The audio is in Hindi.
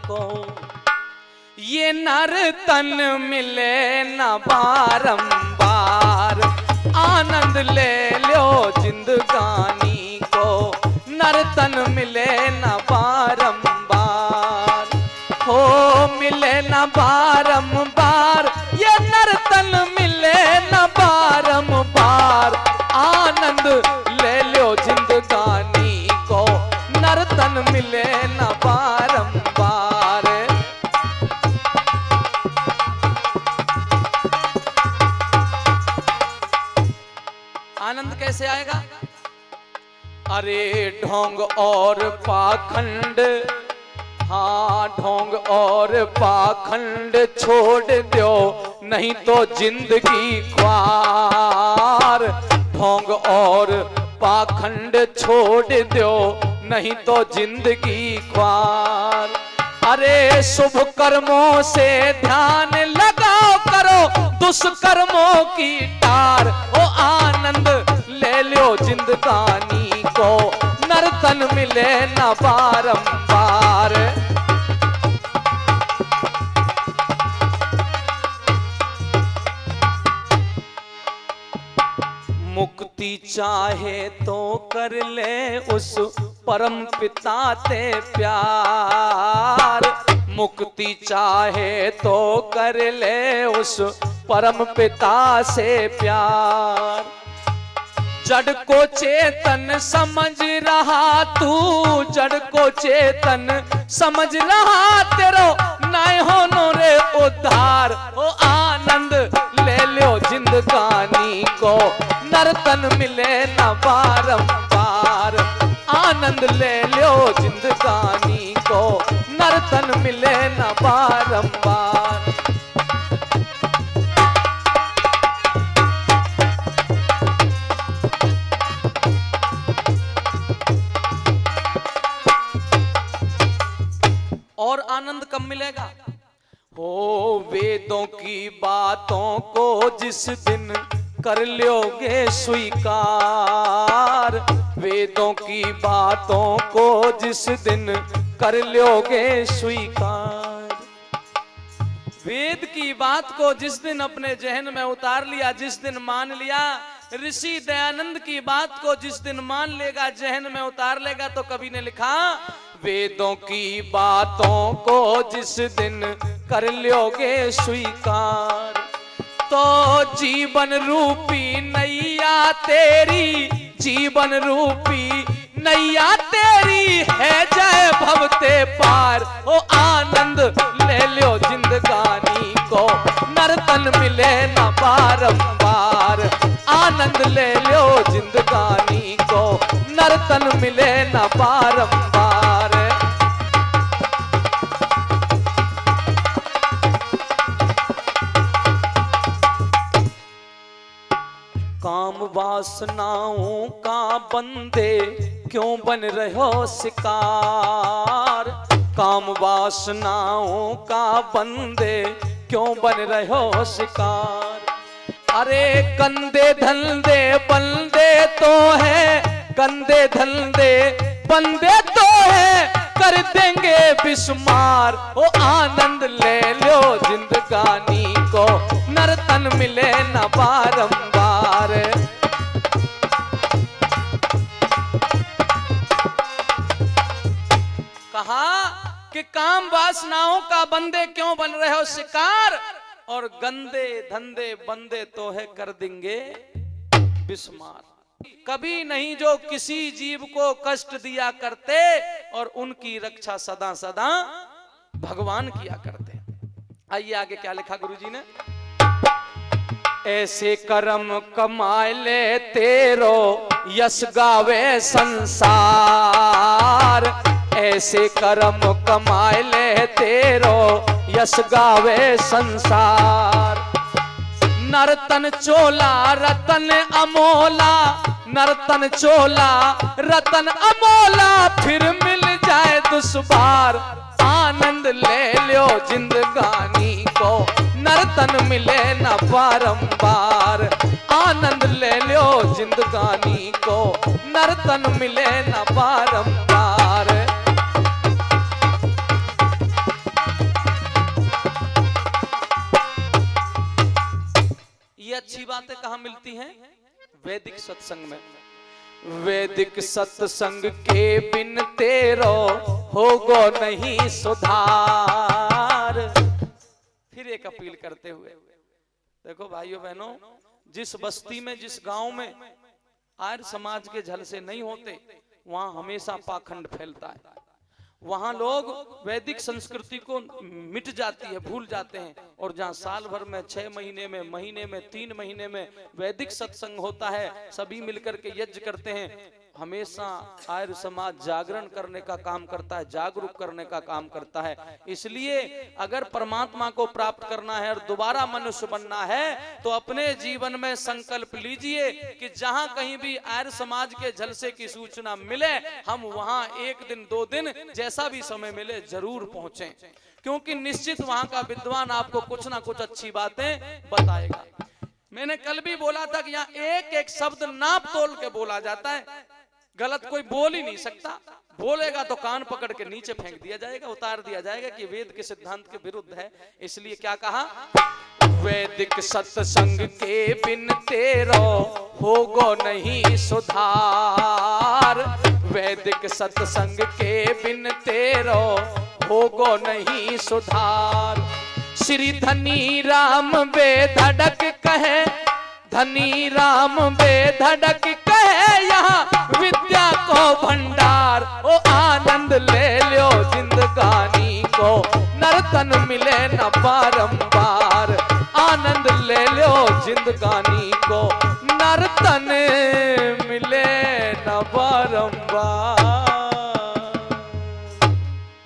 को ये नर तन मिले न बारंबार, आनंद ले लो जिंदगानी को। नर तन मिले न बारंबार, हो मिले न बारंबार, ये नर तन मिले न बारंबार, आनंद ले लो जिंदगानी को। नर तन मिले न बारंबार। आनंद कैसे आएगा? अरे ढोंग और पाखंड, हाँ ढोंग और पाखंड छोड़ दो, नहीं तो जिंदगी ख्वार। ढोंग और पाखंड छोड़ दो, नहीं तो जिंदगी ख्वार। अरे शुभ कर्मों से ध्यान लगाओ, करो दुष्कर्मों की टार। ओ आनंद ले लो जिंदगानी को, नर तन मिले न बारंबार। मुक्ति चाहे तो कर ले उस परम पिता ते प्यार। मुक्ति चाहे तो कर ले उस परम पिता से प्यार। जड़ को चेतन समझ रहा तू, जड़ को चेतन समझ रहा, तेरो नाय होनो रे उद्धार। ओ आनंद ले लो जिंदगानी को, नर तन मिले न बारंबार। आनंद ले लो जिंदगानी को, नर तन मिले न बारंबार। और आनंद कब मिलेगा? हो वेदों की बातों को जिस दिन कर लोगे स्वीकार। वेदों की बातों को जिस दिन कर लोगे स्वीकार। वेद की बात को जिस दिन अपने जहन में उतार लिया, जिस दिन मान लिया, ऋषि दयानंद की बात को जिस दिन मान लेगा, जहन में उतार लेगा, तो कवि ने लिखा वेदों की बातों को जिस दिन कर लोगे स्वीकार, तो जीवन रूपी नैया तेरी, जीवन रूपी नैया तेरी है जय भवते पार। ओ आनंद ले लो जिंदगानी को, नर तन मिले न बारंबार। आनंद ले लो जिंदगानी को, नर तन मिले न बारंबार। काम वासनाओं का बंदे क्यों बन रहे हो शिकार। काम वासनाओं का बंदे क्यों बन रहे हो शिकार। अरे गंदे धंधे बंदे तो है, गंदे धंधे बंदे तो है, कर देंगे बिस्मार। ओ आनंद ले लो जिंदगानी को, नर तन मिले न बारंबार। कहा कि काम वासनाओं का बंदे क्यों बन रहे हो शिकार, और गंदे धंधे बंदे तो है कर देंगे बिस्मार। कभी नहीं जो किसी जीव को कष्ट दिया करते, और उनकी रक्षा सदा सदा भगवान किया करते। आइए आगे क्या लिखा गुरुजी ने। ऐसे कर्म कमाए ले तेरो यश गावे संसार। ऐसे कर्म कमाए ले तेरो यश गावे संसार। नर्तन चोला रतन अमोला, नर्तन चोला रतन अमोला, फिर मिल जाए दुश्वार। आनंद ले लो जिंदगानी को, नर्तन मिले न बारंबार। आनंद ले लो जिंदगानी को, नर्तन मिले न बारंबार। कहाँ मिलती हैं? वैदिक सत्संग में। वैदिक सत्संग के बिन तेरो होगो नहीं सुधार। फिर एक अपील करते हुए, देखो भाइयों बहनों, जिस बस्ती में, जिस गांव में आर्य समाज के झलसे नहीं होते, वहां हमेशा पाखंड फैलता है। वहां लोग वैदिक संस्कृति को मिट जाती है, भूल जाते हैं। और जहां साल भर में, 6 महीने में, महीने में, 3 महीने में वैदिक सत्संग होता है, सभी मिलकर के यज्ञ करते हैं, हमेशा आर्य समाज जागरण करने का काम करता है, जागरूक करने का काम करता है। इसलिए अगर परमात्मा को प्राप्त करना है और दोबारा मनुष्य बनना है, तो अपने जीवन में संकल्प लीजिए कि जहां कहीं भी आर्य समाज के झलसे की सूचना मिले, हम वहां 1 दिन 2 दिन जैसा भी समय मिले जरूर पहुंचें, क्योंकि निश्चित वहां का विद्वान आपको कुछ ना कुछ अच्छी बातें बताएगा। मैंने कल भी बोला था कि यहाँ एक एक शब्द नाप तोल के बोला जाता है, गलत कोई बोल ही नहीं सकता। बोलेगा तो कान पकड़ के नीचे फेंक दिया जाएगा, उतार दिया जाएगा कि वेद के सिद्धांत के विरुद्ध है। इसलिए क्या कहा? वैदिक सत्संग के बिन तेरो होगो नहीं सुधार। वैदिक सत्संग के बिन तेरो होगो नहीं सुधार। श्री धनी राम बेधड़क कहे, धनी राम बेधड़क कहे, यहाँ विद्या को भंडार। ओ आनंद ले लो जिंदगानी को, नर्तन मिले न बारंबार। आनंद ले लो जिंदगानी को, नर्तन